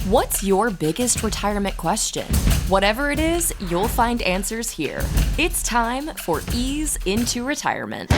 What's your biggest retirement question? Whatever it is, you'll find answers here. It's time for Ease into Retirement.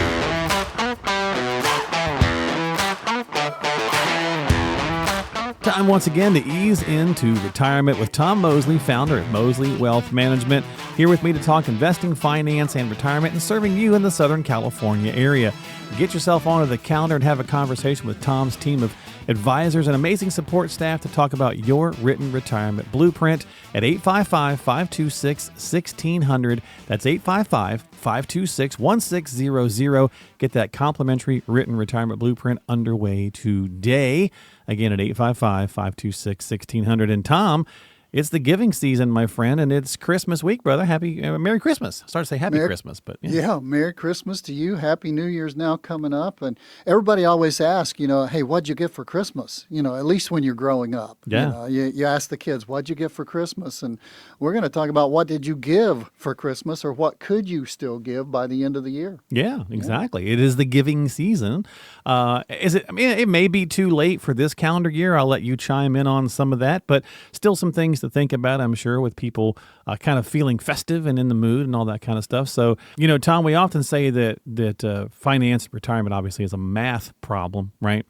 Time once again to ease into retirement with Tom Mosley, founder at Mosley Wealth Management, here with me to talk investing, finance, and retirement, and serving you in the Southern California area. Get yourself onto the calendar and have a conversation with Tom's team of advisors and amazing support staff to talk about your written retirement blueprint at 855-526-1600. That's 855-526-1600. Get that complimentary written retirement blueprint underway today. Again, at 855-526-1600. And Tom, it's the giving season, my friend, and it's Christmas week, brother. Merry Christmas. I started to say Happy Christmas, but yeah, Merry Christmas to you. Happy New Year's now coming up. And everybody always asks, hey, what'd you get for Christmas? At least when you're growing up. Yeah. You ask the kids, what'd you get for Christmas? And we're going to talk about what did you give for Christmas, or what could you still give by the end of the year? Yeah, exactly. Yeah. It is the giving season. It may be too late for this calendar year. I'll let you chime in on some of that, but still some things to think about, I'm sure, with people kind of feeling festive and in the mood and all that kind of stuff. So, Tom, we often say that finance retirement obviously is a math problem, right?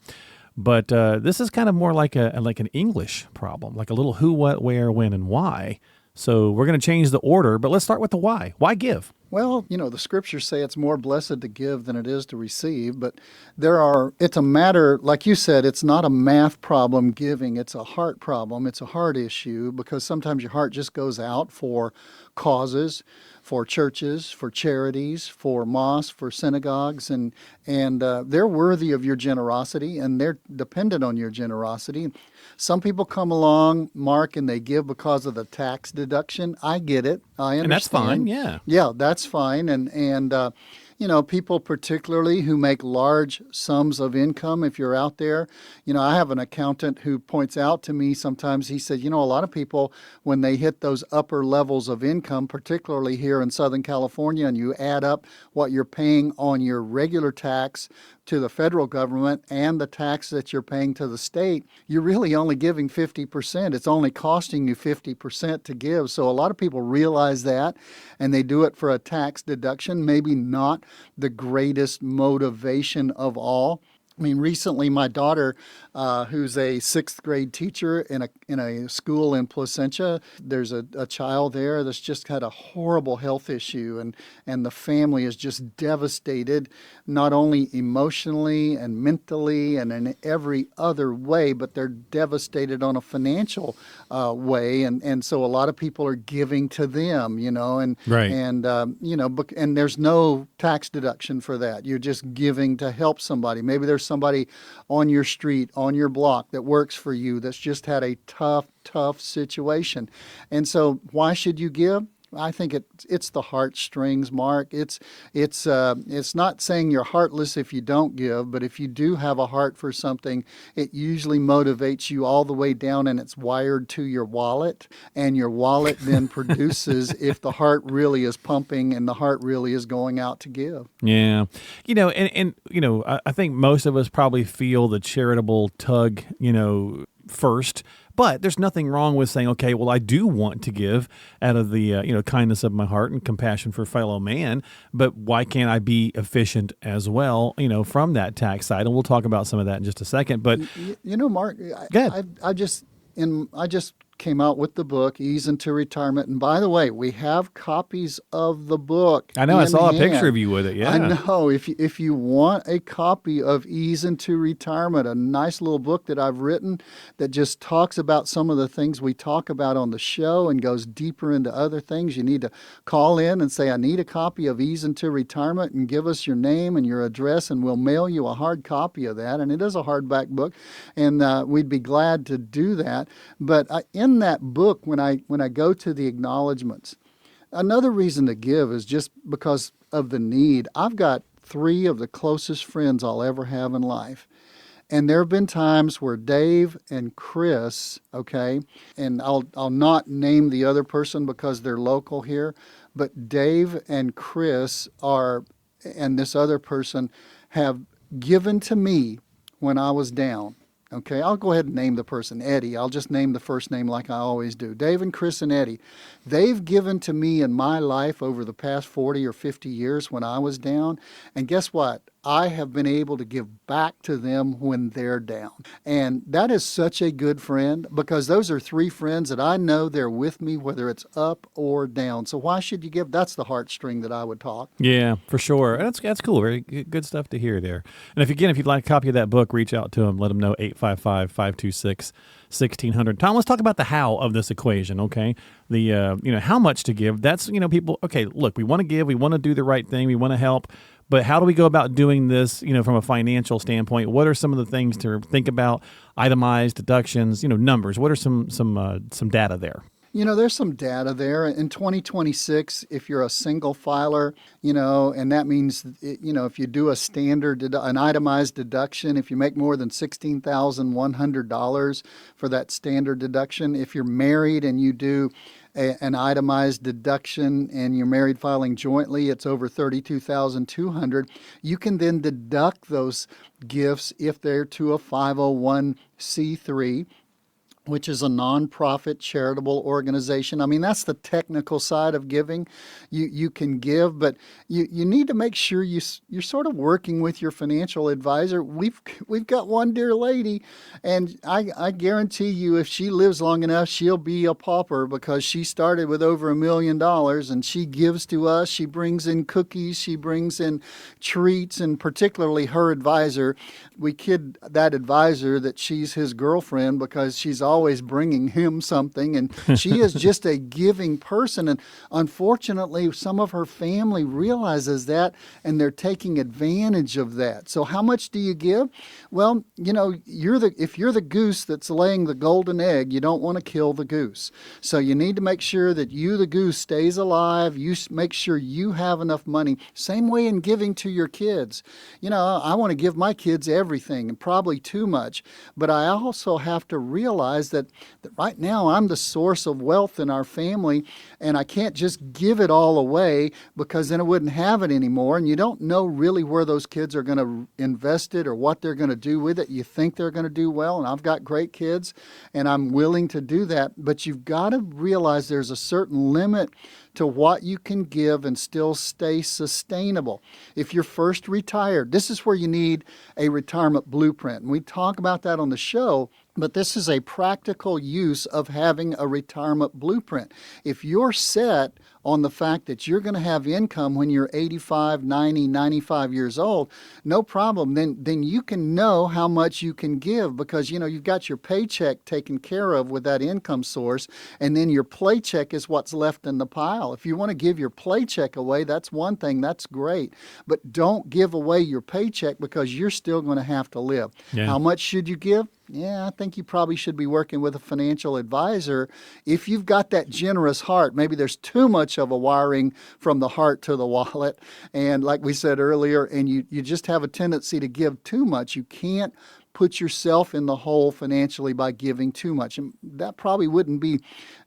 But this is kind of more like an English problem, like a little who, what, where, when, and why. So we're going to change the order, but let's start with the why. Why give? Well, the scriptures say it's more blessed to give than it is to receive, but it's a matter, like you said, it's not a math problem giving, it's a heart problem, it's a heart issue, because sometimes your heart just goes out for causes, for churches, for charities, for mosques, for synagogues, and they're worthy of your generosity, and they're dependent on your generosity. Some people come along, Mark, and they give because of the tax deduction. I get it. I understand. And that's fine, yeah. Yeah, that's fine. And people particularly who make large sums of income, if you're out there, I have an accountant who points out to me sometimes, he said, a lot of people, when they hit those upper levels of income, particularly here in Southern California, and you add up what you're paying on your regular tax to the federal government and the tax that you're paying to the state, you're really only giving 50%. It's only costing you 50% to give. So a lot of people realize that, and they do it for a tax deduction, maybe not the greatest motivation of all. Recently my daughter, who's a 6th grade teacher in a school in Placentia, there's a child there that's just had a horrible health issue, and the family is just devastated, not only emotionally and mentally and in every other way, but they're devastated on a financial way, and so a lot of people are giving to them, and right. and there's no tax deduction for that. You're just giving to help somebody. Maybe there's somebody on your street, on your block that works for you that's just had a tough situation. And so why should you give? I think it's the heartstrings, Mark. It's not saying you're heartless if you don't give, but if you do have a heart for something, it usually motivates you all the way down, and it's wired to your wallet, and your wallet then produces if the heart really is pumping and the heart really is going out to give. Yeah. I think most of us probably feel the charitable tug, first. But there's nothing wrong with saying, okay, well, I do want to give out of the kindness of my heart and compassion for fellow man, but why can't I be efficient as well, from that tax side? And we'll talk about some of that in just a second. But Mark, I just came out with the book, Ease into Retirement. And by the way, we have copies of the book. I know, I saw a picture of you with it, yeah. I know. If you want a copy of Ease into Retirement, a nice little book that I've written that just talks about some of the things we talk about on the show and goes deeper into other things, you need to call in and say, I need a copy of Ease into Retirement, and give us your name and your address, and we'll mail you a hard copy of that. And it is a hardback book, and we'd be glad to do that. But in that book, when I go to the acknowledgments, another reason to give is just because of the need. I've got 3 of the closest friends I'll ever have in life. And there have been times where Dave and Chris, okay, and I'll not name the other person because they're local here, but Dave and Chris and this other person have given to me when I was down. Okay, I'll go ahead and name the person, Eddie. I'll just name the first name like I always do. Dave and Chris and Eddie. They've given to me in my life over the past 40 or 50 years when I was down. And guess what? I have been able to give back to them when they're down. And that is such a good friend, because those are three friends that I know they're with me whether it's up or down. So why should you give? That's the heartstring that I would talk. Yeah, for sure. That's cool. Very good stuff to hear there. And if you'd like a copy of that book, reach out to them. Let them know 855-526-1600. Tom, let's talk about the how of this equation, okay? The how much to give. That's, people, okay, look, we want to give, we want to do the right thing, we want to help. But how do we go about doing this, from a financial standpoint? What are some of the things to think about? Itemized deductions, numbers. What are some data there? There's some data there. In 2026, if you're a single filer, and that means, if you do a standard, an itemized deduction, if you make more than $16,100 for that standard deduction, if you're married and you do an itemized deduction and you're married filing jointly, it's over $32,200. You can then deduct those gifts if they're to a 501c3, which is a nonprofit charitable organization. I mean, that's the technical side of giving. You can give, but you need to make sure you're sort of working with your financial advisor. We've got one dear lady, and I guarantee you, if she lives long enough, she'll be a pauper, because she started with over $1 million, and she gives to us. She brings in cookies, she brings in treats, and particularly her advisor. We kid that advisor that she's his girlfriend, because she's always bringing him something, and she is just a giving person. And unfortunately, some of her family realizes that, and they're taking advantage of that. So how much do you give? Well, if you're the goose that's laying the golden egg, you don't want to kill the goose. So you need to make sure that the goose, stays alive. You make sure you have enough money. Same way in giving to your kids. I want to give my kids everything, and probably too much, but I also have to realize that right now I'm the source of wealth in our family, and I can't just give it all away, because then I wouldn't have it anymore. And you don't know really where those kids are going to invest it or what they're going to do with it. You think they're going to do well, and I've got great kids, and I'm willing to do that. But you've got to realize there's a certain limit to what you can give and still stay sustainable. If you're first retired, this is where you need a retirement blueprint. And we talk about that on the show, but this is a practical use of having a retirement blueprint. If you're set on the fact that you're going to have income when you're 85, 90, 95 years old, no problem. Then you can know how much you can give, because you've got your paycheck taken care of with that income source, and then your playcheck is what's left in the pile. If you want to give your paycheck away, that's one thing, that's great. But don't give away your paycheck, because you're still going to have to live. Yeah. How much should you give? Yeah, I think you probably should be working with a financial advisor. If you've got that generous heart, maybe there's too much of a wiring from the heart to the wallet. And like we said earlier, and you just have a tendency to give too much. You can't put yourself in the hole financially by giving too much. And that probably wouldn't be,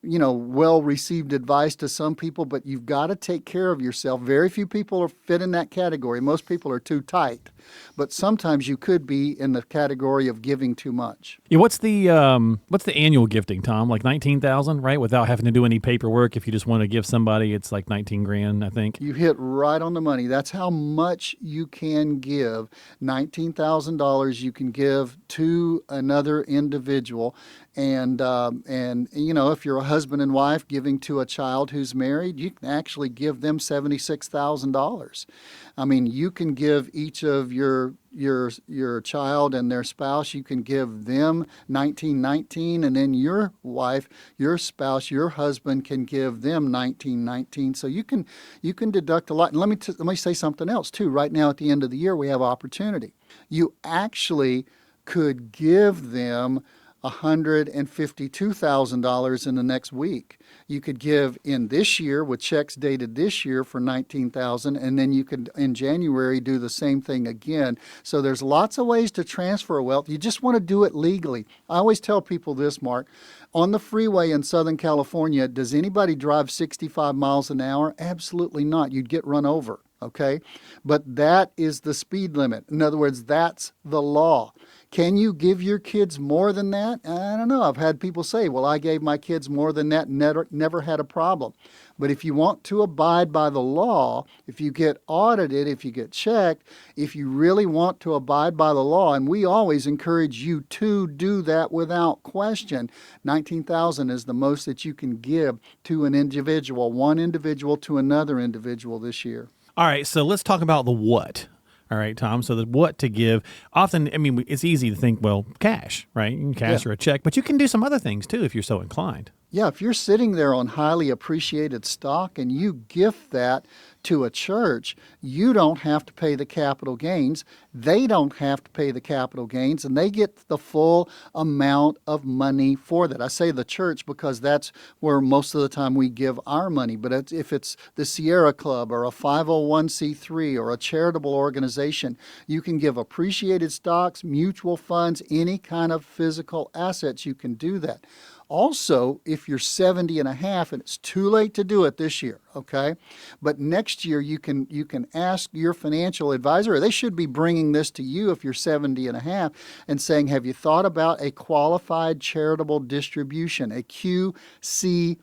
well-received advice to some people, but you've got to take care of yourself. Very few people fit in that category. Most people are too tight. But sometimes you could be in the category of giving too much. Yeah, what's the annual gifting, Tom? Like $19,000, right? Without having to do any paperwork. If you just want to give somebody, it's like $19,000, I think. You hit right on the money. That's how much you can give. $19,000 you can give to another individual. And if you're a husband and wife giving to a child who's married, you can actually give them $76,000. I mean, you can give each of your child and their spouse, you can give them $19,900, and then your wife, your spouse, your husband can give them $19,900. So you can deduct a lot. And let me say something else too. Right now at the end of the year, we have opportunity. You actually could give them $152,000 in the next week. You could give in this year with checks dated this year for $19,000, and then you could in January do the same thing again. So there's lots of ways to transfer wealth. You just want to do it legally. I always tell people this, Mark. On the freeway in Southern California, does anybody drive 65 miles an hour? Absolutely not. You'd get run over. okay? But that is the speed limit. In other words, that's the law. Can you give your kids more than that? I don't know. I've had people say, well, I gave my kids more than that and never had a problem. But if you want to abide by the law, if you get audited, if you get checked, if you really want to abide by the law, and we always encourage you to do that without question, $19,000 is the most that you can give to an individual, one individual to another individual this year. All right, so let's talk about the what. All right, Tom. So the what to give. Often, I mean, it's easy to think, well, cash, right? You can cash or a check, but you can do some other things too if you're so inclined. Yeah, if you're sitting there on highly appreciated stock and you gift that to a church, you don't have to pay the capital gains. They don't have to pay the capital gains, and they get the full amount of money for that. I say the church because that's where most of the time we give our money. But if it's the Sierra Club or a 501c3 or a charitable organization, you can give appreciated stocks, mutual funds, any kind of physical assets. You can do that. Also, if you're 70 and a half, and it's too late to do it this year, okay? But next year you can ask your financial advisor, or they should be bringing this to you if you're 70 and a half, and saying, have you thought about a qualified charitable distribution, a QCD?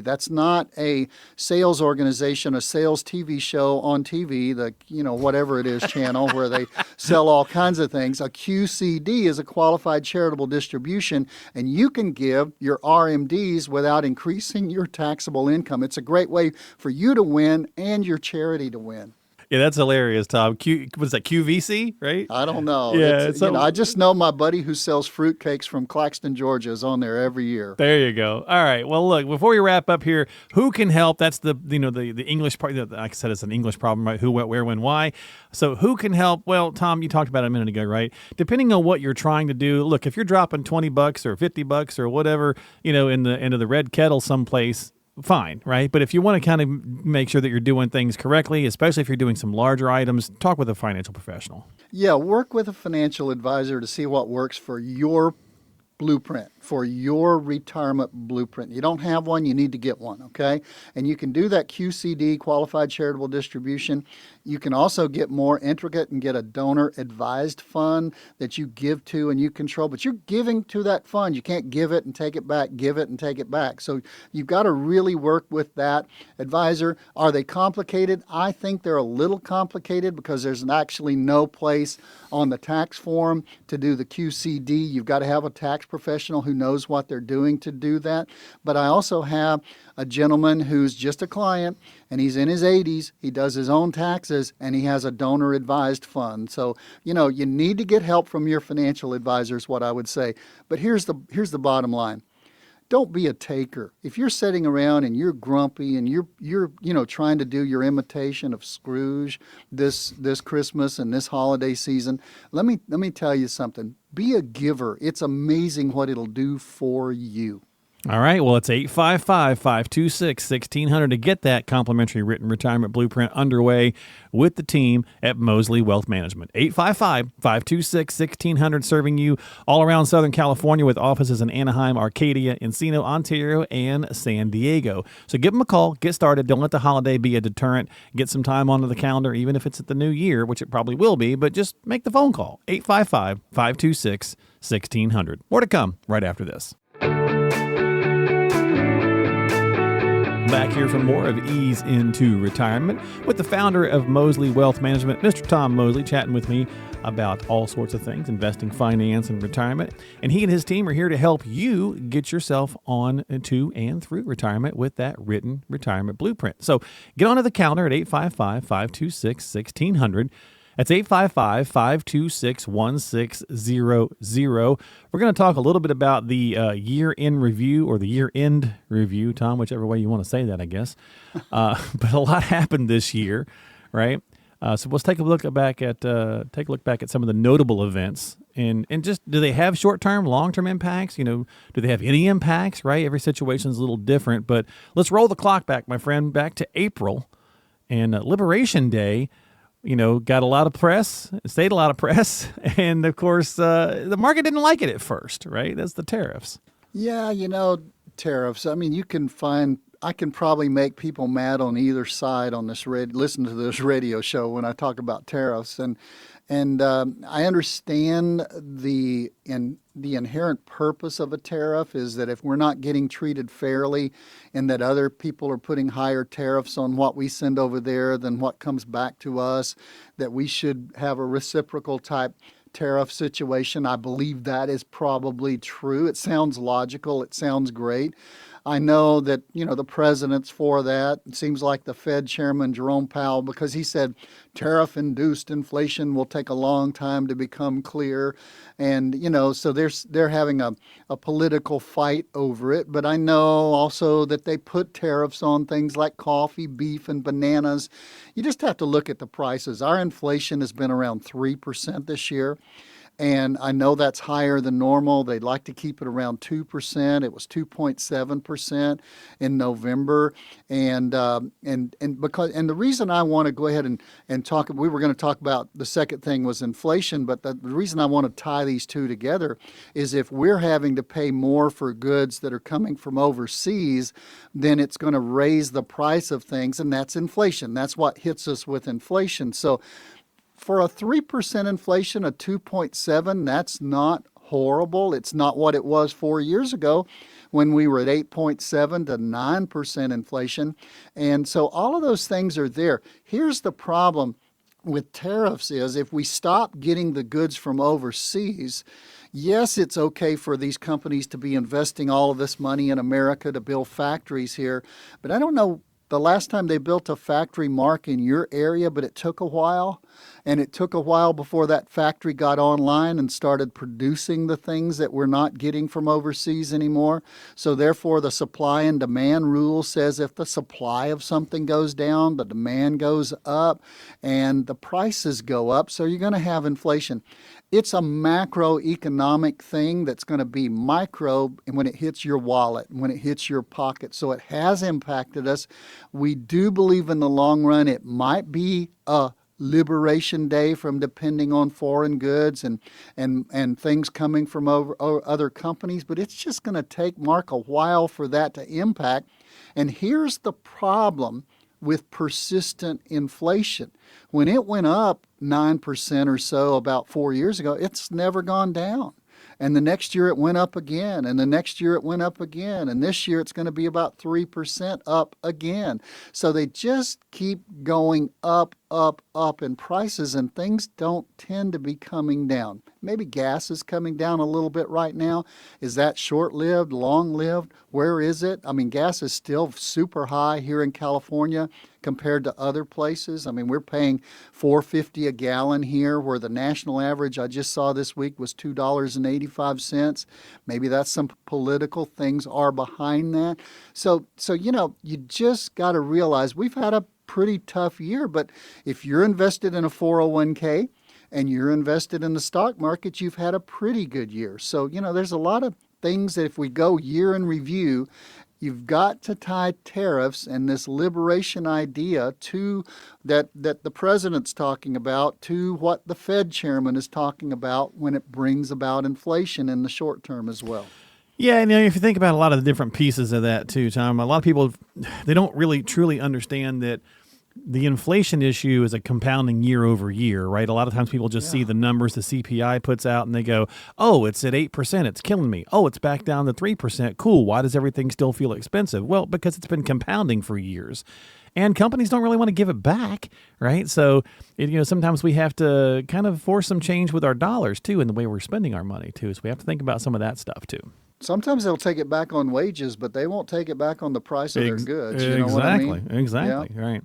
That's not a sales organization, a sales TV show on TV, the whatever it is channel where they sell all kinds of things. A QCD is a qualified charitable distribution, and you can give your RMDs without increasing your taxable income. It's a great way for you to win and your charity to win. Yeah, that's hilarious, Tom. Was that QVC, right? I don't know. Yeah, I just know my buddy who sells fruitcakes from Claxton, Georgia is on there every year. There you go. All right. Well, look, before we wrap up here, who can help? That's the English part. Like I said, it's an English problem, right? Who, what, where, when, why. So who can help? Well, Tom, you talked about it a minute ago, right? Depending on what you're trying to do, look, if you're dropping $20 or $50 or whatever, into the red kettle someplace, fine, right? But if you want to kind of make sure that you're doing things correctly, especially if you're doing some larger items, talk with a financial professional. Yeah, work with a financial advisor to see what works for your blueprint, for your retirement blueprint. You don't have one, you need to get one, okay? And you can do that QCD, Qualified Charitable Distribution. You can also get more intricate and get a donor-advised fund that you give to and you control. But you're giving to that fund. You can't give it and take it back, give it and take it back. So you've got to really work with that advisor. Are they complicated? I think they're a little complicated because there's actually no place on the tax form to do the QCD. You've got to have a tax professional who knows what they're doing to do that. But I also have a gentleman who's just a client, and he's in his 80s. He does his own taxes, and he has a donor-advised fund. So, you need to get help from your financial advisor is what I would say. But here's the bottom line. Don't be a taker. If you're sitting around and you're grumpy and you're trying to do your imitation of Scrooge this Christmas and this holiday season, let me tell you something. Be a giver. It's amazing what it'll do for you. All right. Well, it's 855-526-1600 to get that complimentary written retirement blueprint underway with the team at Mosley Wealth Management. 855-526-1600, serving you all around Southern California with offices in Anaheim, Arcadia, Encino, Ontario, and San Diego. So give them a call. Get started. Don't let the holiday be a deterrent. Get some time onto the calendar, even if it's at the new year, which it probably will be, but just make the phone call. 855-526-1600. More to come right after this. Back here for more of Ease into Retirement with the founder of Mosley Wealth Management, Mr. Tom Mosley, chatting with me about all sorts of things, investing, finance, and retirement. And he and his team are here to help you get yourself on to and through retirement with that written retirement blueprint. So get onto the calendar at 855-526-1600. That's 855-526-1600. We're going to talk a little bit about the year-end review or the year-end review, Tom, whichever way you want to say that, I guess. But a lot happened this year, right? So let's take a look back at some of the notable events, and just do they have short-term, long-term impacts? Do they have any impacts? Right, every situation is a little different. But let's roll the clock back, my friend, back to April and Liberation Day. Got a lot of press, stayed a lot of press, and of course, the market didn't like it at first, right? That's the tariffs. Yeah, tariffs. I mean, you can find I can probably make people mad on either side on this listen to this radio show when I talk about tariffs, and I understand the inherent purpose of a tariff is that if we're not getting treated fairly, and that other people are putting higher tariffs on what we send over there than what comes back to us, that we should have a reciprocal type tariff situation. I believe that is probably true. It sounds logical. It sounds great. I know that, the president's for that. It seems like the Fed chairman, Jerome Powell, because he said tariff-induced inflation will take a long time to become clear. And, so they're having a political fight over it. But I know also that they put tariffs on things like coffee, beef, and bananas. You just have to look at the prices. Our inflation has been around 3% this year. And I know that's higher than normal. They'd like to keep it around 2%. It was 2.7% in November. And the reason I want to go ahead and talk, we were going to talk about the second thing was inflation, but the reason I want to tie these two together is if we're having to pay more for goods that are coming from overseas, then it's going to raise the price of things, and that's inflation. That's what hits us with inflation. So for a 3% inflation, a 2.7, that's not horrible. It's not what it was 4 years ago when we were at 8.7 to 9% inflation. And so all of those things are there. Here's the problem with tariffs is if we stop getting the goods from overseas, yes, it's okay for these companies to be investing all of this money in America to build factories here, but I don't know the last time they built a factory, Mark, in your area, but it took a while. And it took a while before that factory got online and started producing the things that we're not getting from overseas anymore. So therefore, the supply and demand rule says if the supply of something goes down, the demand goes up and the prices go up. So you're going to have inflation. It's a macroeconomic thing that's going to be micro when it hits your wallet, when it hits your pocket. So it has impacted us. We do believe in the long run it might be a liberation day from depending on foreign goods and things coming from other companies, but it's just going to take, Mark, a while for that to impact. And here's the problem with persistent inflation. When it went up 9% or so about 4 years ago, it's never gone down. And the next year it went up again, and the next year it went up again, and this year it's going to be about 3% up again. So they just keep going up in prices, and things don't tend to be coming down. Maybe gas is coming down a little bit right now. Is that short-lived, long-lived? Where is it? I mean, gas is still super high here in California compared to other places. I mean, we're paying $4.50 a gallon here, where the national average I just saw this week was $2.85. Maybe that's some political things are behind that. So you just got to realize we've had a pretty tough year, but if you're invested in a 401k and you're invested in the stock market, you've had a pretty good year. So, there's a lot of things that if we go year in review, you've got to tie tariffs and this liberation idea to that the president's talking about, to what the Fed chairman is talking about when it brings about inflation in the short term as well. Yeah, and if you think about a lot of the different pieces of that too, Tom, a lot of people, they don't really truly understand that the inflation issue is a compounding year over year, right? A lot of times people just see the numbers the CPI puts out and they go, oh, it's at 8%. It's killing me. Oh, it's back down to 3%. Cool. Why does everything still feel expensive? Well, because it's been compounding for years. And companies don't really want to give it back, right? So, sometimes we have to kind of force some change with our dollars, too, in the way we're spending our money, too. So we have to think about some of that stuff, too. Sometimes they'll take it back on wages, but they won't take it back on the price of their goods. You know what I mean? Exactly. Yeah. Right.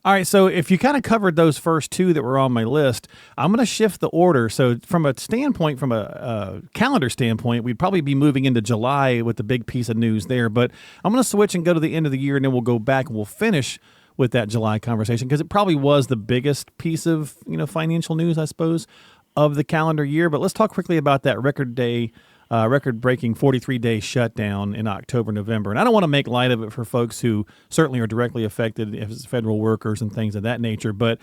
All right. So if you kind of covered those first two that were on my list, I'm going to shift the order. So from a calendar standpoint, we'd probably be moving into July with the big piece of news there. But I'm going to switch and go to the end of the year, and then we'll go back and we'll finish with that July conversation because it probably was the biggest piece of financial news, I suppose, of the calendar year. But let's talk quickly about that record-breaking 43-day shutdown in October, November. And I don't want to make light of it for folks who certainly are directly affected as federal workers and things of that nature. But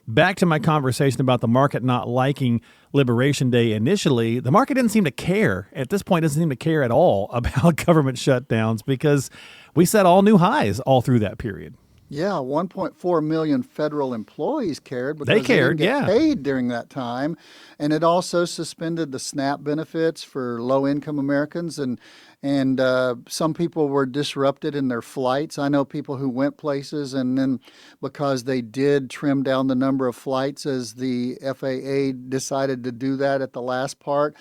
back to my conversation about the market not liking Liberation Day initially, the market didn't seem to care. At this point, it doesn't seem to care at all about government shutdowns because we set all new highs all through that period. Yeah, 1.4 million federal employees cared because they cared, didn't get paid during that time. And it also suspended the SNAP benefits for low-income Americans. And some people were disrupted in their flights. I know people who went places, and then because they did trim down the number of flights as the FAA decided to do that at the last part,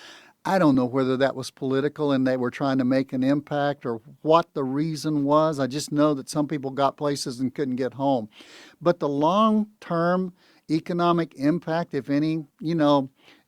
I don't know whether that was political and they were trying to make an impact or what the reason was. I just know that some people got places and couldn't get home. But the long-term economic impact, if any,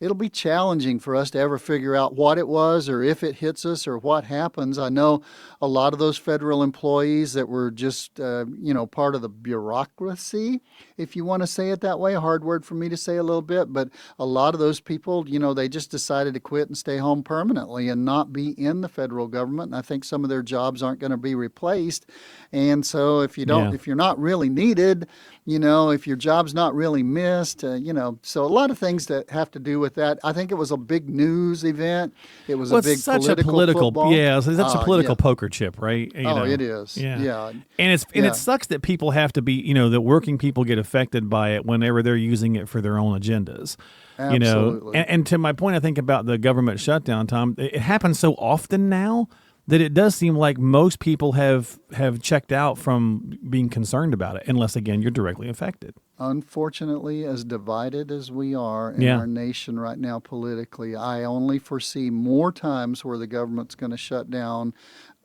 it'll be challenging for us to ever figure out what it was or if it hits us or what happens. I know a lot of those federal employees that were just, part of the bureaucracy, if you want to say it that way, a hard word for me to say a little bit, but a lot of those people, they just decided to quit and stay home permanently and not be in the federal government. And I think some of their jobs aren't going to be replaced. And so if you're not really needed, if your job's not really missed, so a lot of things that have to do with that. I think it was a big news event. It was a big political football. Yeah, so that's a political poker chip, right? It is. Yeah. And it sucks that people have to be, that working people get affected by it whenever they're using it for their own agendas. Absolutely. And to my point, I think about the government shutdown, Tom, it happens so often now that it does seem like most people have checked out from being concerned about it, unless, again, you're directly affected. Unfortunately, as divided as we are in our nation right now politically, I only foresee more times where the government's going to shut down.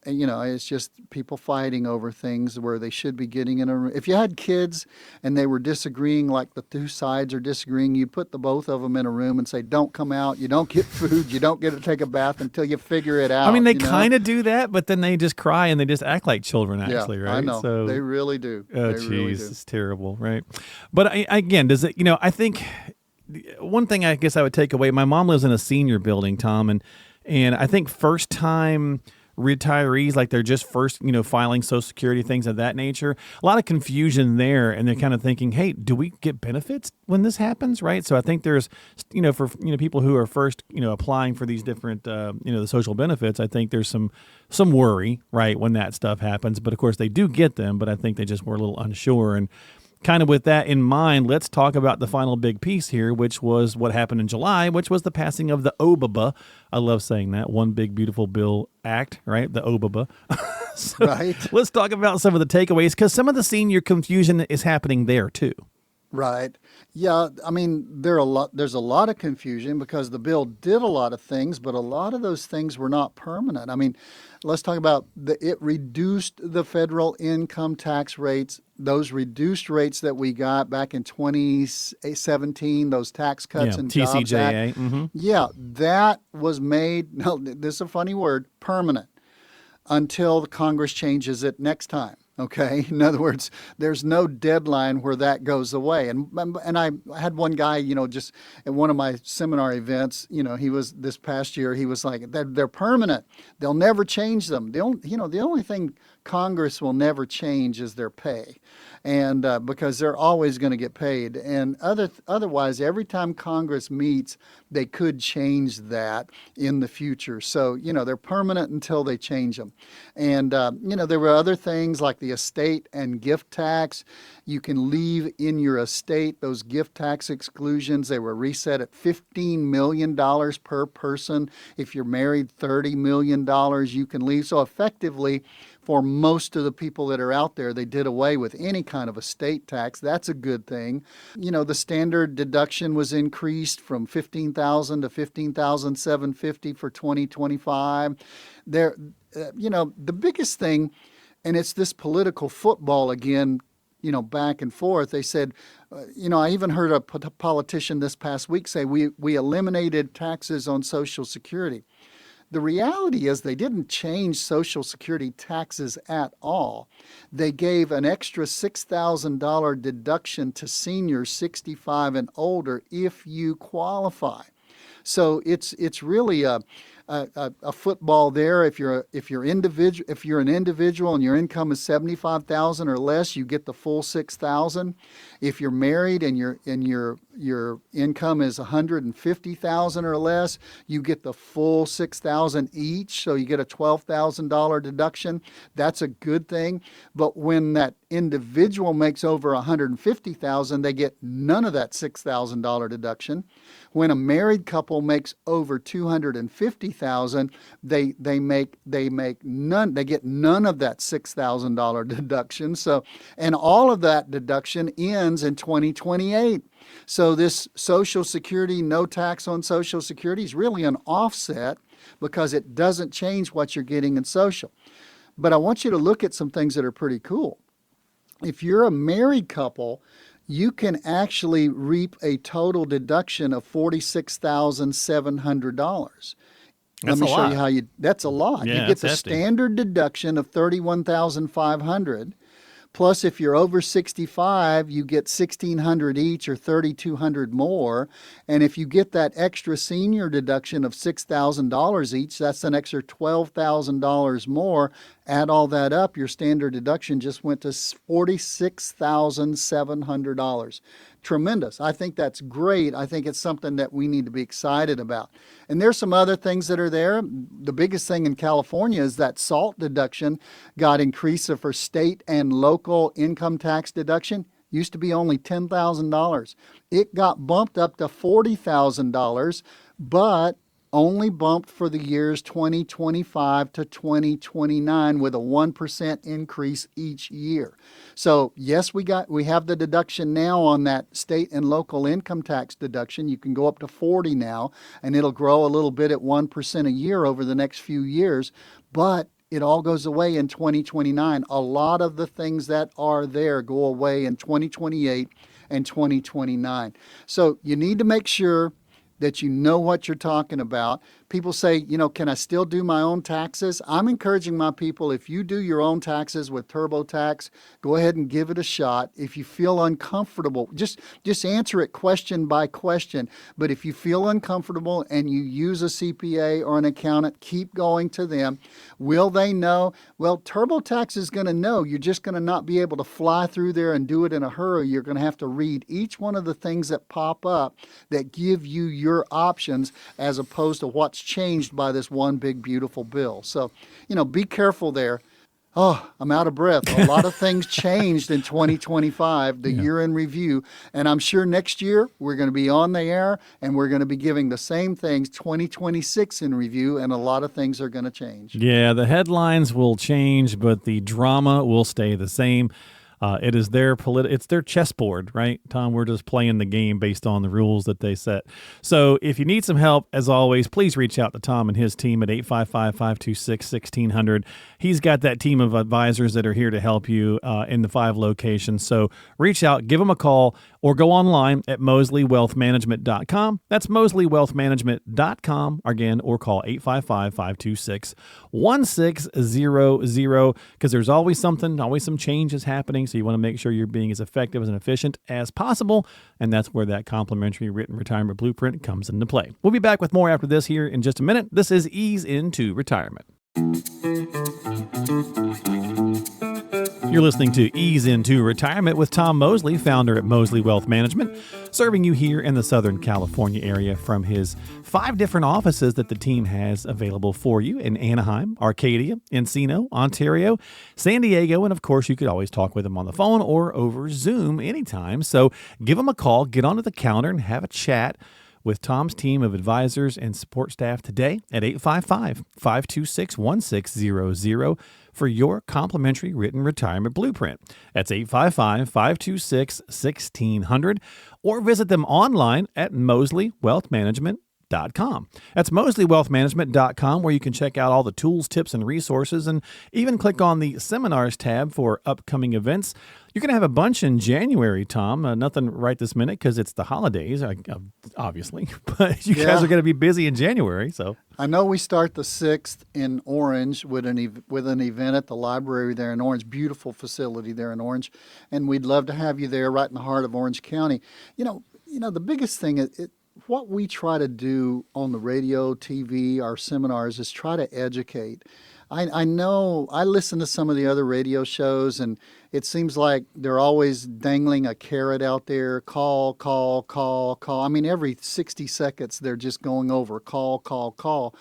It's just people fighting over things where they should be getting in a room. If you had kids and they were disagreeing, like the two sides are disagreeing, you'd put the both of them in a room and say, don't come out, you don't get food, you don't get to take a bath until you figure it out. I mean, they kind of do that, but then they just cry and they just act like children, actually, right? I know. So, they really do. Oh, jeez, it's terrible, right? But again, does it, I think one thing I guess I would take away, my mom lives in a senior building, Tom, and I think first time retirees, like they're just first, filing Social Security, things of that nature. A lot of confusion there, and they're kind of thinking, hey, do we get benefits when this happens, right? So I think there's, for people who are first, applying for these different, the social benefits, I think there's some worry, right, when that stuff happens. But of course, they do get them, but I think they just were a little unsure. And kind of with that in mind, let's talk about the final big piece here, which was what happened in July, which was the passing of the 𝗬𝗶𝘃. I love saying that. One Big Beautiful Bill Act, right? The 𝗬𝗶𝘃. So right. Let's talk about some of the takeaways, because some of the senior confusion is happening there too. Right. Yeah, I mean, there's a lot of confusion because the bill did a lot of things, but a lot of those things were not permanent. I mean, let's talk about it reduced the federal income tax rates. Those reduced rates that we got back in 2017, those tax cuts and Jobs Act. TCJA. Yeah, that was made, no, this is a funny word, permanent, until the Congress changes it next time. Okay. In other words, there's no deadline where that goes away. And I had one guy, just at one of my seminar events, he was this past year, he was like, they're permanent. They'll never change them. The only thing Congress will never change is their pay. And because they're always going to get paid. And otherwise, every time Congress meets, they could change that in the future. So, they're permanent until they change them. And, there were other things like the estate and gift tax. You can leave in your estate those gift tax exclusions. They were reset at $15 million per person. If you're married, $30 million you can leave. So effectively, for most of the people that are out there, they did away with any kind of estate tax. That's a good thing. The standard deduction was increased from $15,000 to $15,750 for 2025. The biggest thing, and it's this political football again, back and forth. They said, I even heard a politician this past week say we eliminated taxes on Social Security. The reality is they didn't change Social Security taxes at all. They gave an extra $6,000 deduction to seniors 65 and older if you qualify. So it's really a football there. If you're an individual and your income is $75,000 or less, you get the full $6,000. If you're married and your income is $150,000 or less, you get the full $6,000 each. So you get a $12,000 deduction. That's a good thing. But when that individual makes over $150,000, they get none of that $6,000 deduction. When a married couple makes over $250,000, they get none of that $6,000 deduction. So, and all of that deduction ends in 2028. So this Social Security, no tax on Social Security, is really an offset because it doesn't change what you're getting in Social. But I want you to look at some things that are pretty cool. If you're a married couple, you can actually reap a total deduction of $46,700. Let me show you how that's a lot. Yeah, you get the hefty. standard deduction of $31,500. Plus, if you're over 65, you get $1,600 each or $3,200 more. And if you get that extra senior deduction of $6,000 each, that's an extra $12,000 more. Add all that up, your standard deduction just went to $46,700. Tremendous. I think that's great. I think it's something that we need to be excited about. And there's some other things that are there. The biggest thing in California is that SALT deduction got increased for state and local income tax deduction. Used to be only $10,000. It got bumped up to $40,000, but only bumped for the years 2025 to 2029 with a 1% increase each year. So yes, we have the deduction now on that state and local income tax deduction. You can go up to 40 now, and it'll grow a little bit at 1% a year over the next few years, but it all goes away in 2029. A lot of the things that are there go away in 2028 and 2029. So you need to make sure that you know what you're talking about. People say, can I still do my own taxes? I'm encouraging my people, if you do your own taxes with TurboTax, go ahead and give it a shot. If you feel uncomfortable, just answer it question by question. But if you feel uncomfortable and you use a CPA or an accountant, keep going to them. Will they know? Well, TurboTax is going to know. You're just going to not be able to fly through there and do it in a hurry. You're going to have to read each one of the things that pop up that give you your options as opposed to what's changed by this one big, beautiful bill. So, be careful there. Oh, I'm out of breath. A lot of things changed in 2025, the year in review. And I'm sure next year we're going to be on the air and we're going to be giving the same things 2026 in review, and a lot of things are going to change. Yeah, the headlines will change, but the drama will stay the same. It is it's their chessboard, right, Tom? We're just playing the game based on the rules that they set. So if you need some help, as always, please reach out to Tom and his team at 855-526-1600. He's got that team of advisors that are here to help you in the 5 locations. So reach out, give them a call, or go online at 𝗬𝗲wealthmanagement.com. That's 𝗬𝗲wealthmanagement.com, again, or call 855-526-1600, because there's always some changes happening. So you want to make sure you're being as effective and efficient as possible. And that's where that complimentary written retirement blueprint comes into play. We'll be back with more after this here in just a minute. This is Ease into Retirement. You're listening to Ease into Retirement with Tom Mosley, founder at 𝗬𝗲 Wealth Management, serving you here in the Southern California area from his 5 different offices that the team has available for you in Anaheim, Arcadia, Encino, Ontario, San Diego, and of course you could always talk with him on the phone or over Zoom anytime. So give him a call, get onto the calendar, and have a chat with Tom's team of advisors and support staff today at 855-526-1600 for your complimentary written retirement blueprint. That's 855-526-1600, or visit them online at 𝗬𝗲wealthmanagement.com. That's 𝗬𝗲wealthmanagement.com, where you can check out all the tools, tips, and resources, and even click on the seminars tab for upcoming events. You're going to have a bunch in January, Tom. Nothing right this minute because it's the holidays, obviously. But you guys are going to be busy in January. So I know we start the 6th in Orange with an event at the library there in Orange. Beautiful facility there in Orange, and we'd love to have you there right in the heart of Orange County. The biggest thing what we try to do on the radio, TV, our seminars is try to educate. I know I listen to some of the other radio shows, and it seems like they're always dangling a carrot out there. Call, call, call, call. I mean, every 60 seconds, they're just going over call, call, call.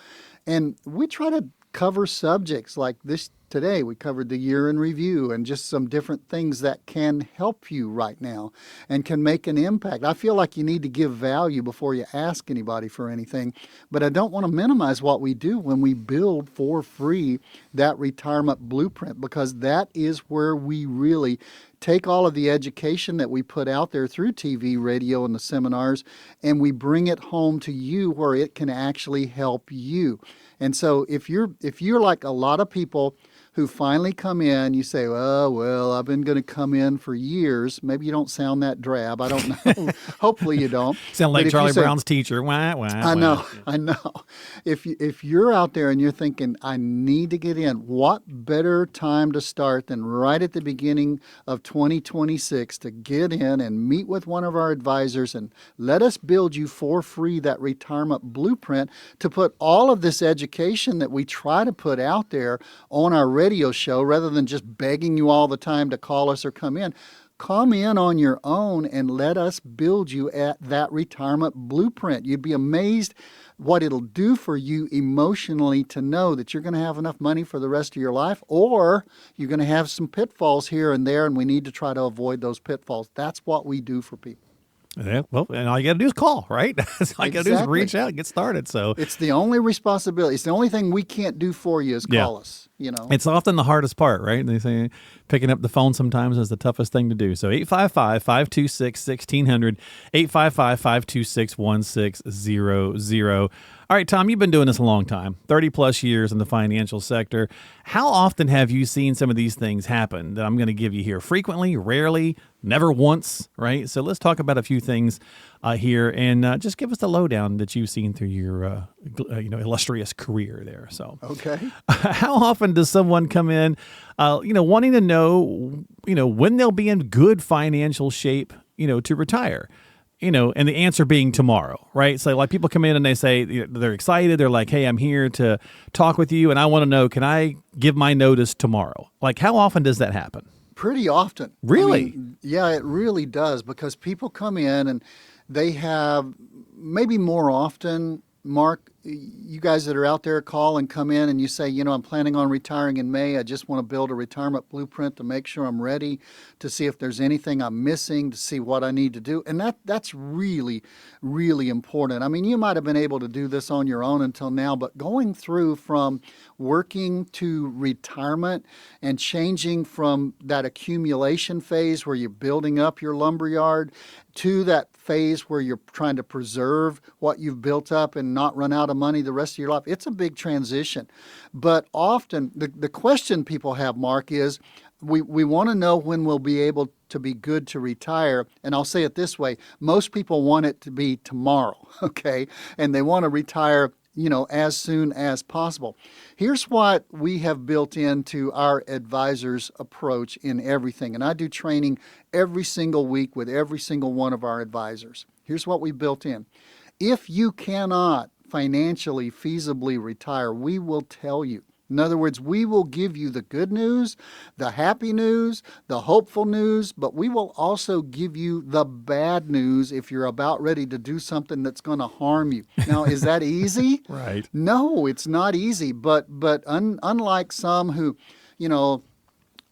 And we try to cover subjects like this today. We covered the year in review and just some different things that can help you right now and can make an impact. I feel like you need to give value before you ask anybody for anything, but I don't want to minimize what we do when we build for free that retirement blueprint, because that is where we really take all of the education that we put out there through TV, radio, and the seminars, and we bring it home to you where it can actually help you. And so if you're like a lot of people who finally come in, you say, well, I've been going to come in for years. Maybe you don't sound that drab. I don't know. Hopefully you don't. Sound like Charlie Brown's teacher. Wah, wah, I know. If you're out there and you're thinking, I need to get in, what better time to start than right at the beginning of 2026 to get in and meet with one of our advisors and let us build you for free that retirement blueprint to put all of this education that we try to put out there on our radio show, rather than just begging you all the time to call us or come in. Come in on your own and let us build you at that retirement blueprint. You'd be amazed what it'll do for you emotionally to know that you're going to have enough money for the rest of your life, or you're going to have some pitfalls here and there, and we need to try to avoid those pitfalls. That's what we do for people. Yeah, well, and all you got to do is call, right? All you got to do is reach out and get started. So it's the only responsibility. It's the only thing we can't do for you is call us. You know, it's often the hardest part, right? They say picking up the phone sometimes is the toughest thing to do. So 855-526-1600, 855-526-1600. All right, Tom, you've been doing this a long time, 30 plus years in the financial sector. How often have you seen some of these things happen that I'm going to give you here? Frequently, rarely, never once, right? So let's talk about a few things here, and just give us the lowdown that you've seen through your illustrious career there. So, okay, how often does someone come in, wanting to know, when they'll be in good financial shape, to retire? And the answer being tomorrow, right? So like people come in and they say they're excited. They're like, hey, I'm here to talk with you, and I want to know, can I give my notice tomorrow? Like, how often does that happen? Pretty often. Really? Yeah, it really does, because people come in and they have, maybe more often, Mark, you guys that are out there call and come in and you say, I'm planning on retiring in May. I just want to build a retirement blueprint to make sure I'm ready, to see if there's anything I'm missing, to see what I need to do. And that's really, really important. I mean, you might have been able to do this on your own until now, but going through from working to retirement and changing from that accumulation phase where you're building up your lumberyard to that phase where you're trying to preserve what you've built up and not run out of money the rest of your life, it's a big transition. But often the question people have, Mark, is we want to know when we'll be able to be good to retire. And I'll say it this way, most people want it to be tomorrow, okay? And they want to retire as soon as possible. Here's what we have built into our advisors' approach in everything. And I do training every single week with every single one of our advisors. Here's what we built in. If you cannot financially feasibly retire, we will tell you. In other words, we will give you the good news, the happy news, the hopeful news, but we will also give you the bad news if you're about ready to do something that's going to harm you. Now, is that easy? Right. No, it's not easy. But unlike some who,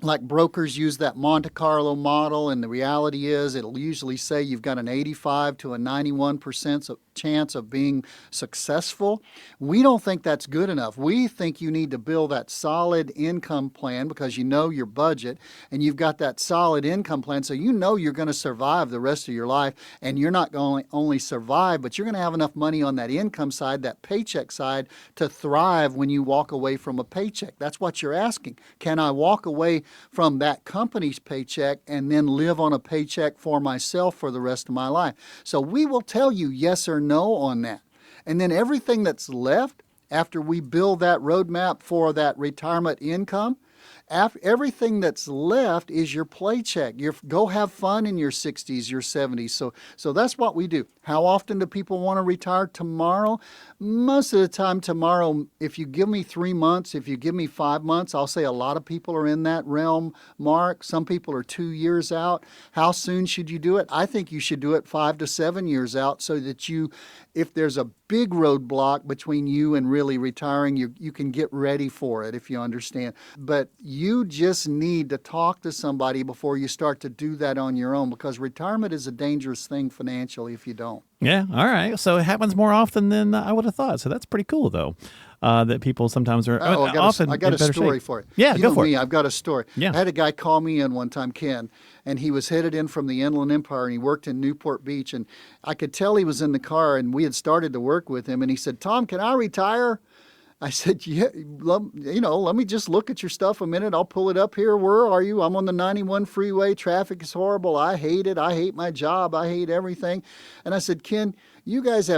like brokers use that Monte Carlo model, and the reality is it'll usually say you've got an 85 to a 91% chance of being successful. We don't think that's good enough. We think you need to build that solid income plan because you know your budget and you've got that solid income plan, so you're going to survive the rest of your life, and you're not going to only survive, but you're going to have enough money on that income side, that paycheck side, to thrive when you walk away from a paycheck. That's what you're asking. Can I walk away from that company's paycheck and then live on a paycheck for myself for the rest of my life? So we will tell you yes or no on that. And then everything that's left after we build that roadmap for that retirement income, Everything that's left is your paycheck. Go have fun in your 60s, your 70s. So that's what we do. How often do people want to retire tomorrow? Most of the time tomorrow, if you give me 3 months, if you give me 5 months, I'll say a lot of people are in that realm, Mark. Some people are 2 years out. How soon should you do it? I think you should do it 5 to 7 years out so that if there's a big roadblock between you and really retiring, you can get ready for it, if you understand. But you just need to talk to somebody before you start to do that on your own, because retirement is a dangerous thing financially if you don't. Yeah. All right. So it happens more often than I would have thought. So that's pretty cool, though, that people sometimes are often I got in a better story shape. for it. Yeah, you go know for me, it. I've got a story. Yeah. I had a guy call me in one time, Ken, and he was headed in from the Inland Empire, and he worked in Newport Beach, and I could tell he was in the car, and we had started to work with him, and he said, "Tom, can I retire?" I said, "Yeah, let me just look at your stuff a minute. I'll pull it up here. Where are you?" "I'm on the 91 freeway. Traffic is horrible. I hate it. I hate my job. I hate everything." And I said, "Ken, you guys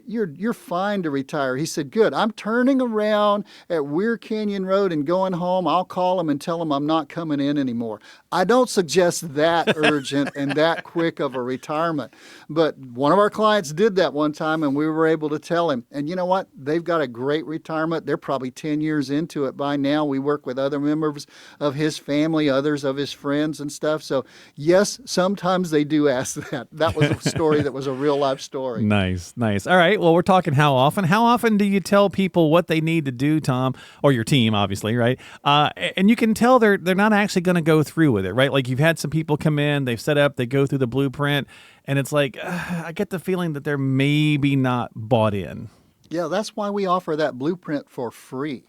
you're fine to retire." He said, "Good. I'm turning around at Weir Canyon Road and going home. I'll call them and tell them I'm not coming in anymore." I don't suggest that urgent and that quick of a retirement. But one of our clients did that one time, and we were able to tell him. And you know what? They've got a great retirement. They're probably 10 years into it by now. We work with other members of his family, others of his friends and stuff. So yes, sometimes they do ask that. That was a story that was a real life story. Nice. All right. Well, we're talking how often. How often do you tell people what they need to do, Tom, or your team, obviously, right? And you can tell they're not actually going to go through with it, right? Like you've had some people come in, they've set up, they go through the blueprint, and it's like, I get the feeling that they're maybe not bought in. Yeah, that's why we offer that blueprint for free.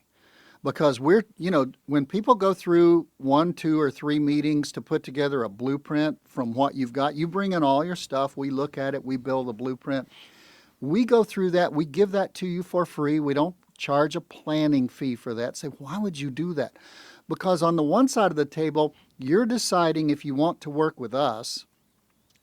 Because when people go through 1, 2, or 3 meetings to put together a blueprint from what you've got, you bring in all your stuff, we look at it, we build a blueprint. We go through that, we give that to you for free. We don't charge a planning fee for that. Say, why would you do that? Because on the one side of the table, you're deciding if you want to work with us.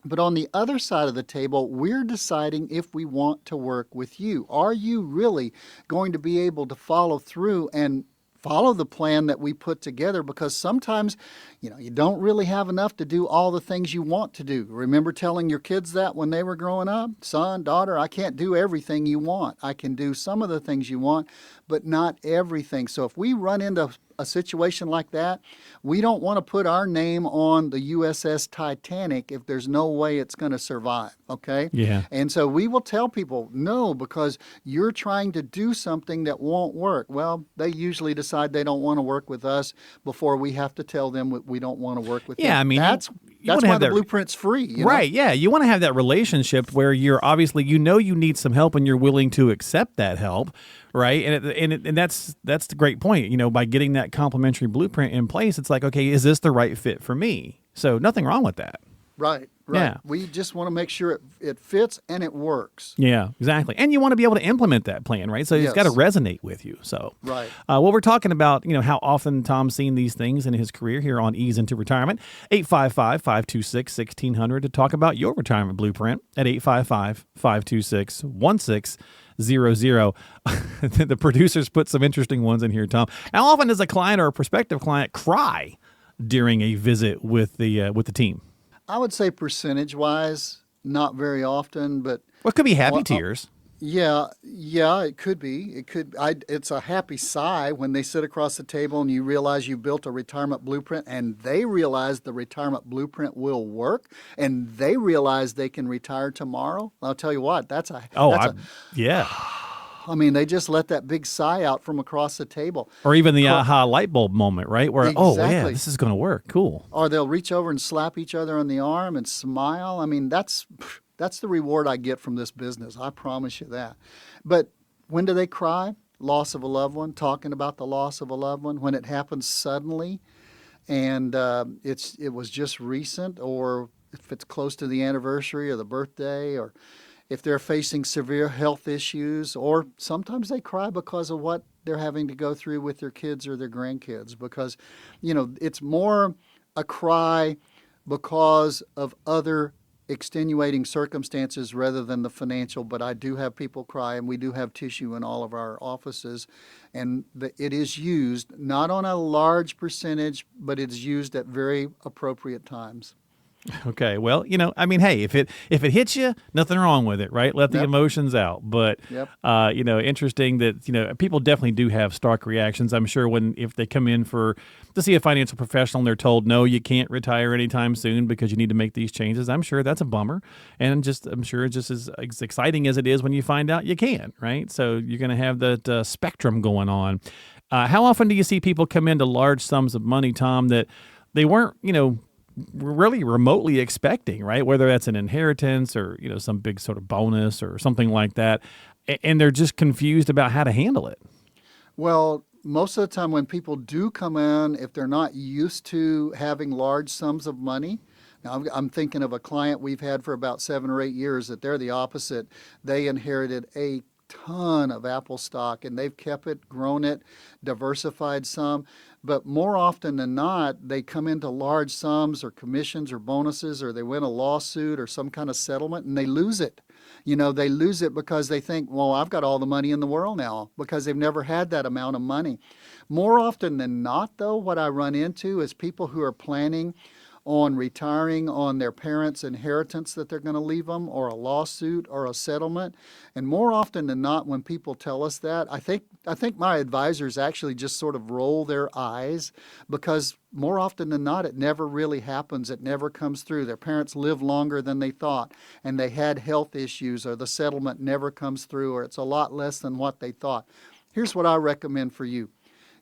But on the other side of the table, we're deciding if we want to work with you. Are you really going to be able to follow through and follow the plan that we put together? Because sometimes, you don't really have enough to do all the things you want to do. Remember telling your kids that when they were growing up? Son, daughter, I can't do everything you want. I can do some of the things you want, but not everything. So if we run into a situation like that, we don't want to put our name on the USS Titanic if there's no way it's going to survive, okay? Yeah. And so we will tell people, no, because you're trying to do something that won't work. Well, they usually decide they don't want to work with us before we have to tell them we don't want to work with them. Yeah, I mean, that's why the blueprint's free. Right, yeah. You want to have that relationship where you're obviously, you need some help and you're willing to accept that help, right? And that's the great point. By getting that complimentary blueprint in place, it's like, okay, is this the right fit for me? So nothing wrong with that. Right. Yeah. We just want to make sure it fits and it works. Yeah, exactly. And you want to be able to implement that plan, right? So it's got to resonate with you. So, right. Well, we're talking about, how often Tom's seen these things in his career here on Ease into Retirement. 855-526-1600 to talk about your retirement blueprint at 855-526-1600. The producers put some interesting ones in here, Tom. How often does a client or a prospective client cry during a visit with the team? I would say percentage-wise, not very often, but... Well, it could be happy tears. Yeah, it could be. It's a happy sigh when they sit across the table and you realize you built a retirement blueprint and they realize the retirement blueprint will work and they realize they can retire tomorrow. I'll tell you what, yeah. I mean, they just let that big sigh out from across the table. Or even the aha light bulb moment, right? Where, exactly. Oh, yeah, this is going to work. Cool. Or they'll reach over and slap each other on the arm and smile. I mean, that's the reward I get from this business. I promise you that. But when do they cry? Loss of a loved one, talking about the loss of a loved one, when it happens suddenly and it was just recent, or if it's close to the anniversary or the birthday, or if they're facing severe health issues, or sometimes they cry because of what they're having to go through with their kids or their grandkids, because, it's more a cry because of other extenuating circumstances rather than the financial, but I do have people cry, and we do have tissue in all of our offices. And it is used not on a large percentage, but it's used at very appropriate times. Okay. Well, I mean, hey, if it hits you, nothing wrong with it, right? Let the emotions out. But, interesting that, people definitely do have stark reactions. I'm sure if they come in to see a financial professional and they're told, no, you can't retire anytime soon because you need to make these changes. I'm sure that's a bummer. And I'm sure it's just as exciting as it is when you find out you can, right? So you're going to have that spectrum going on. How often do you see people come into large sums of money, Tom, that they weren't, really remotely expecting, right? Whether that's an inheritance or, some big sort of bonus or something like that. And they're just confused about how to handle it. Well, most of the time when people do come in, if they're not used to having large sums of money, now I'm thinking of a client we've had for about 7 or 8 years that they're the opposite. They inherited a ton of Apple stock, and they've kept it, grown it, diversified some. But more often than not, they come into large sums or commissions or bonuses, or they win a lawsuit or some kind of settlement, and they lose it. They lose it because they think, well, I've got all the money in the world now, because they've never had that amount of money. More often than not, though, what I run into is people who are planning on retiring on their parents' inheritance that they're going to leave them, or a lawsuit or a settlement. And more often than not, when people tell us that, I think my advisors actually just sort of roll their eyes, because more often than not, it never really happens. It never comes through. Their parents live longer than they thought, and they had health issues, or the settlement never comes through, or it's a lot less than what they thought. Here's what I recommend for you.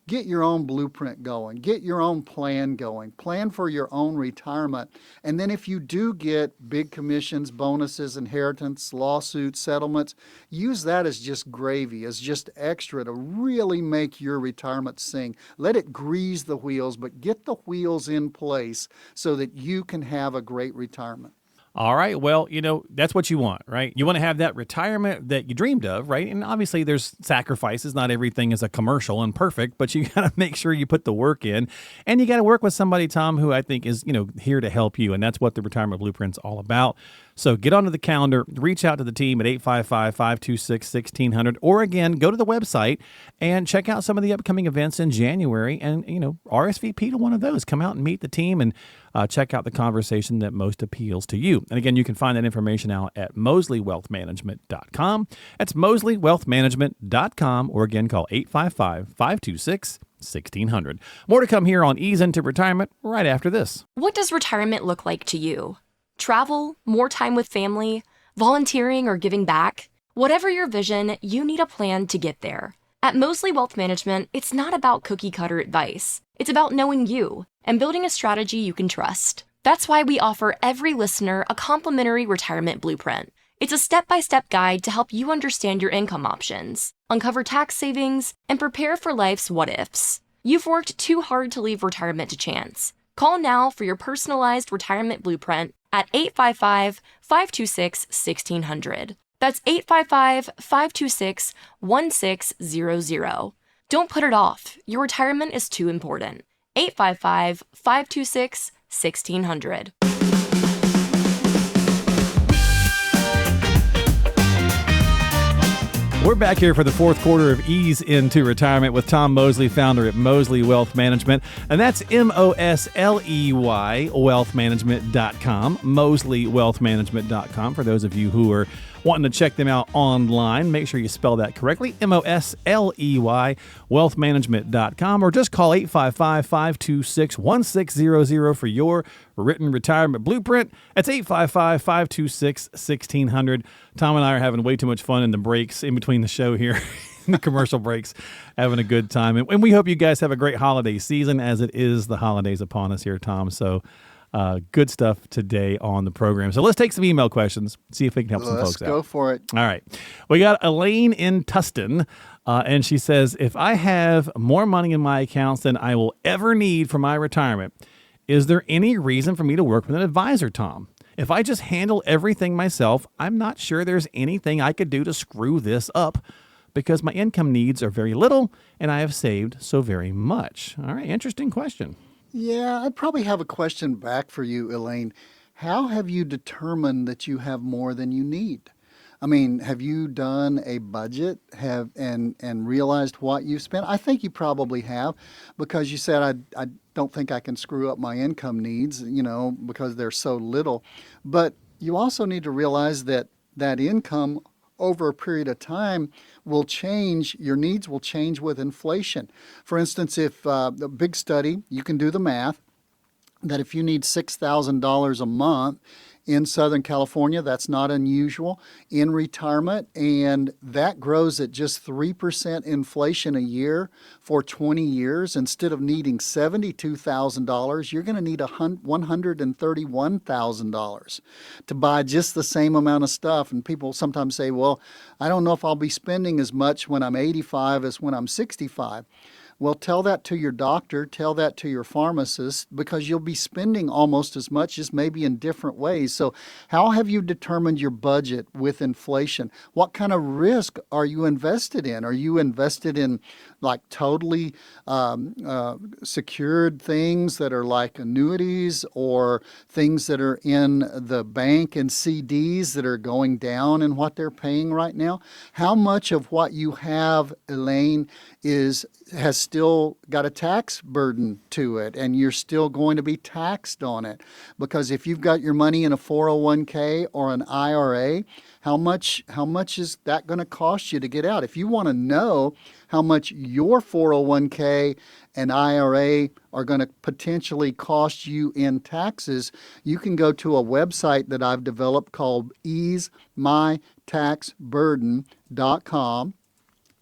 Get your own blueprint going. Get your own plan going. Plan for your own retirement. And then if you do get big commissions, bonuses, inheritance, lawsuits, settlements, use that as just gravy, as just extra to really make your retirement sing. Let it grease the wheels, but get the wheels in place so that you can have a great retirement. All right. Well, that's what you want, right? You want to have that retirement that you dreamed of, right? And obviously there's sacrifices. Not everything is a commercial and perfect, but you got to make sure you put the work in, and you got to work with somebody, Tom, who I think is, here to help you. And that's what the Retirement Blueprint's all about. So get onto the calendar, reach out to the team at 855-526-1600, or again, go to the website and check out some of the upcoming events in January and, RSVP to one of those. Come out and meet the team and check out the conversation that most appeals to you. And again, you can find that information out at 𝗬𝗲wealthmanagement.com. That's 𝗬𝗲wealthmanagement.com, or again, call 855-526-1600. More to come here on Ease Into Retirement right after this. What does retirement look like to you? Travel, more time with family, volunteering, or giving back? Whatever your vision, you need a plan to get there. At �𝗠𝗟 Wealth Management, it's not about cookie-cutter advice. It's about knowing you and building a strategy you can trust. That's why we offer every listener a complimentary retirement blueprint. It's a step-by-step guide to help you understand your income options, uncover tax savings, and prepare for life's what-ifs. You've worked too hard to leave retirement to chance. Call now for your personalized retirement blueprint at 855-526-1600. That's 855-526-1600. Don't put it off. Your retirement is too important. 855-526-1600. We're back here for the fourth quarter of Ease Into Retirement with Tom Mosley, founder at 𝗬𝗟 Wealth Management. And that's MOSLEY wealthmanagement.com, 𝗬𝗟wealthmanagement.com. For those of you who are wanting to check them out online, make sure you spell that correctly, MOSLEY wealthmanagement.com, or just call 855-526-1600 for your written retirement blueprint. That's 855-526-1600. Tom and I are having way too much fun in the breaks in between the show here, in the commercial breaks, having a good time. And we hope you guys have a great holiday season, as it is the holidays upon us here, Tom. So good stuff today on the program. So let's take some email questions, see if we can help some folks out. Let's go for it. All right. We got Elaine in Tustin, and she says, if I have more money in my accounts than I will ever need for my retirement, is there any reason for me to work with an advisor, Tom? If I just handle everything myself, I'm not sure there's anything I could do to screw this up, because my income needs are very little and I have saved so very much. All right, interesting question. Yeah, I'd probably have a question back for you, Elaine. how have you determined that you have more than you need? I mean, have you done a budget and realized what you spent? I think you probably have, because you said, I don't think I can screw up my income needs, because they're so little. But you also need to realize that that income over a period of time will change. Your needs will change with inflation. For instance, if the big study, you can do the math, that if you need $6,000 a month in Southern California, that's not unusual in retirement, and that grows at just 3% inflation a year for 20 years. Instead of needing $72,000, you're going to need $131,000 to buy just the same amount of stuff. And people sometimes say, well, I don't know if I'll be spending as much when I'm 85 as when I'm 65. Well, tell that to your doctor, tell that to your pharmacist, because you'll be spending almost as much, just maybe in different ways. So how have you determined your budget with inflation? What kind of risk are you invested in? Are you invested in like totally secured things that are like annuities, or things that are in the bank and CDs that are going down in what they're paying right now? How much of what you have, Elaine, has still got a tax burden to it, and you're still going to be taxed on it? Because if you've got your money in a 401k or an IRA, how much is that going to cost you to get out? If you want to know how much your 401k and IRA are going to potentially cost you in taxes, you can go to a website that I've developed called easemytaxburden.com.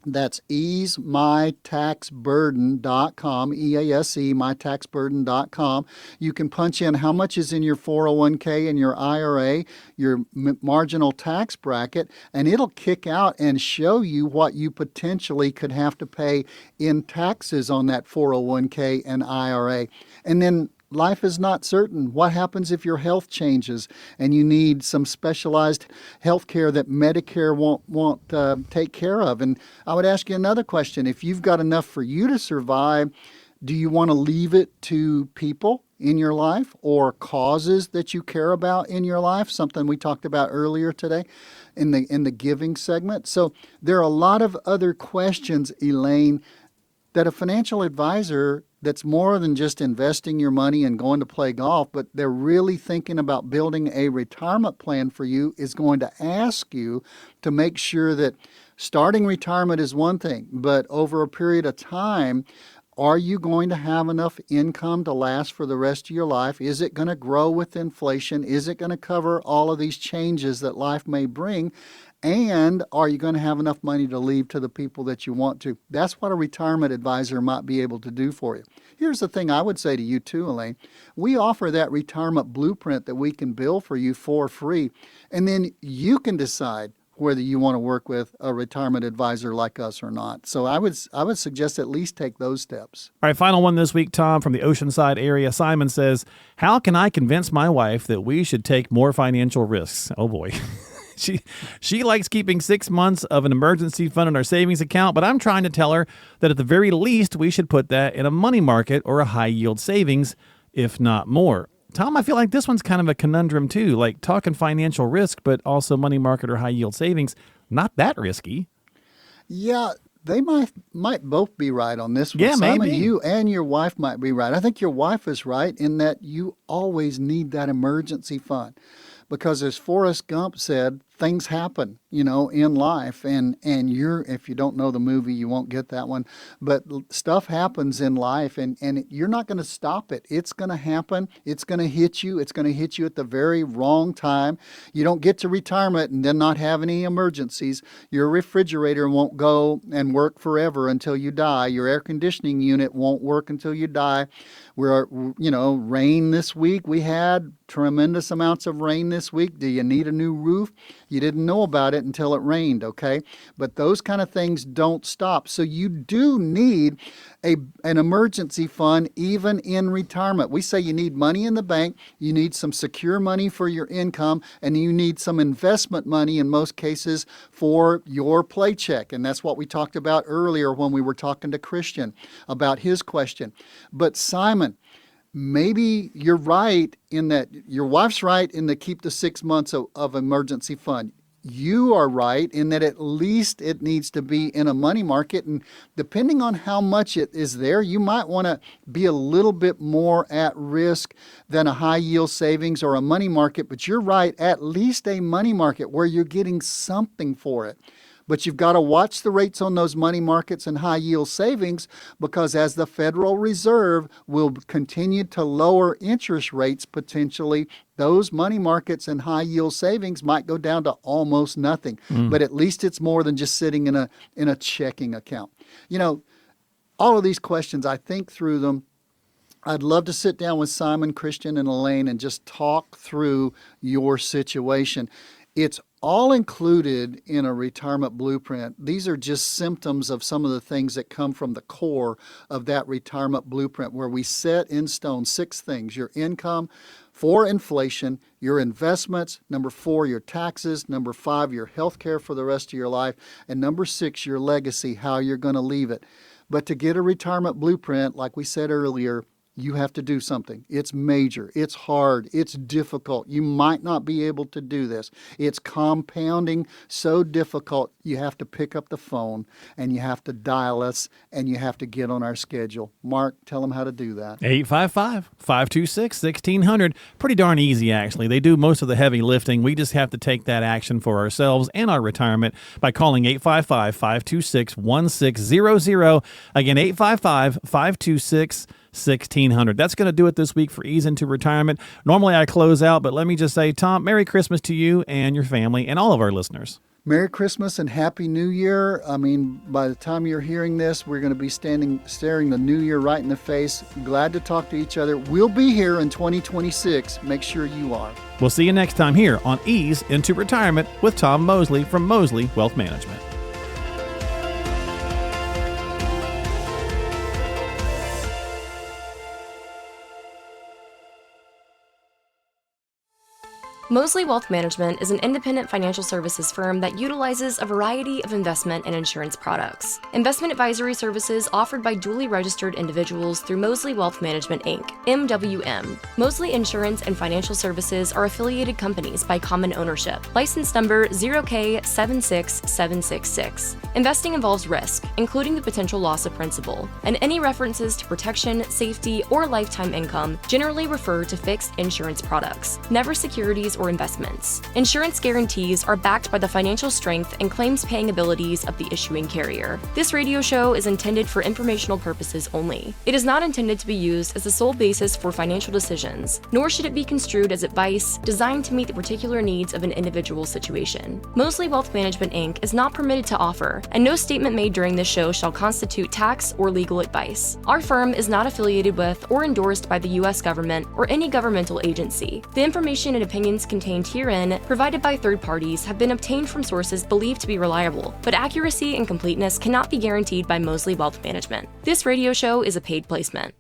That's easemytaxburden.com, EASE, mytaxburden.com. You can punch in how much is in your 401k and your IRA, your marginal tax bracket, and it'll kick out and show you what you potentially could have to pay in taxes on that 401k and IRA. And then life is not certain. What happens if your health changes and you need some specialized health care that Medicare won't take care of? And I would ask you another question. If you've got enough for you to survive, do you want to leave it to people in your life or causes that you care about in your life? Something we talked about earlier today in the giving segment. So there are a lot of other questions, Elaine, that a financial advisor that's more than just investing your money and going to play golf, but they're really thinking about building a retirement plan for you, is going to ask you to make sure that starting retirement is one thing, but over a period of time, are you going to have enough income to last for the rest of your life? Is it going to grow with inflation? Is it going to cover all of these changes that life may bring? And are you going to have enough money to leave to the people that you want to? That's what a retirement advisor might be able to do for you. Here's the thing I would say to you too, Elaine. We offer that retirement blueprint that we can build for you for free. And then you can decide whether you want to work with a retirement advisor like us or not. So I would suggest at least take those steps. All right, final one this week, Tom, from the Oceanside area. Simon says, how can I convince my wife that we should take more financial risks? Oh, boy. She likes keeping 6 months of an emergency fund in our savings account, but I'm trying to tell her that at the very least, we should put that in a money market or a high-yield savings, if not more. Tom, I feel like this one's kind of a conundrum, too, like talking financial risk, but also money market or high-yield savings, not that risky. Yeah, they might both be right on this one. Yeah, Simon, maybe. you and your wife might be right. I think your wife is right in that you always need that emergency fund. Because as Forrest Gump said, things happen, in life. And if you don't know the movie, you won't get that one. But stuff happens in life, and you're not going to stop it. It's going to happen. It's going to hit you. It's going to hit you at the very wrong time. You don't get to retirement and then not have any emergencies. Your refrigerator won't go and work forever until you die. Your air conditioning unit won't work until you die. Rain this week. We had tremendous amounts of rain this week. Do you need a new roof? You didn't know about it until it rained, okay? But those kind of things don't stop. So you do need an emergency fund even in retirement. We say you need money in the bank, you need some secure money for your income, and you need some investment money in most cases for your paycheck. And that's what we talked about earlier when we were talking to Christian about his question. But Simon, maybe you're right in that your wife's right in the keep the 6 months of emergency fund. You are right in that at least it needs to be in a money market. And depending on how much it is there, you might want to be a little bit more at risk than a high yield savings or a money market. But you're right, at least a money market where you're getting something for it. But you've got to watch the rates on those money markets and high yield savings, because as the Federal Reserve will continue to lower interest rates potentially, those money markets and high yield savings might go down to almost nothing. But at least it's more than just sitting in a checking account. You know, all of these questions, I think through them. I'd love to sit down with Simon, Christian, and Elaine and just talk through your situation. It's all included in a retirement blueprint. These are just symptoms of some of the things that come from the core of that retirement blueprint, where we set in stone 6 things: your income, 4, inflation, your investments, number 4, your taxes, number 5, your health care for the rest of your life, and number 6, your legacy, how you're going to leave it. But to get a retirement blueprint, like we said earlier, you have to do something. It's major. It's hard. It's difficult. You might not be able to do this. It's compounding so difficult, you have to pick up the phone and you have to dial us and you have to get on our schedule. Mark, tell them how to do that. 855-526-1600. Pretty darn easy, actually. They do most of the heavy lifting. We just have to take that action for ourselves and our retirement by calling 855-526-1600. Again, 855-526-1600. That's going to do it this week for Ease into Retirement. Normally I close out, but let me just say, Tom, Merry Christmas to you and your family and all of our listeners. Merry Christmas and Happy New Year. I mean, by the time you're hearing this, we're going to be staring the new year right in the face. Glad to talk to each other. We'll be here in 2026. Make sure you are. We'll see you next time here on Ease into Retirement with Tom Mosley from Mosley Wealth Management. Mosley Wealth Management is an independent financial services firm that utilizes a variety of investment and insurance products. Investment advisory services offered by duly registered individuals through Mosley Wealth Management, Inc., MWM. Mosley Insurance and Financial Services are affiliated companies by common ownership. License number 0K76766. Investing involves risk, including the potential loss of principal, and any references to protection, safety, or lifetime income generally refer to fixed insurance products, never securities or investments. Insurance guarantees are backed by the financial strength and claims-paying abilities of the issuing carrier. This radio show is intended for informational purposes only. It is not intended to be used as the sole basis for financial decisions, nor should it be construed as advice designed to meet the particular needs of an individual situation. Mosley Wealth Management, Inc. is not permitted to offer, and no statement made during this show shall constitute tax or legal advice. Our firm is not affiliated with or endorsed by the U.S. government or any governmental agency. The information and opinions contained herein, provided by third parties, have been obtained from sources believed to be reliable, but accuracy and completeness cannot be guaranteed by Mosley Wealth Management. This radio show is a paid placement.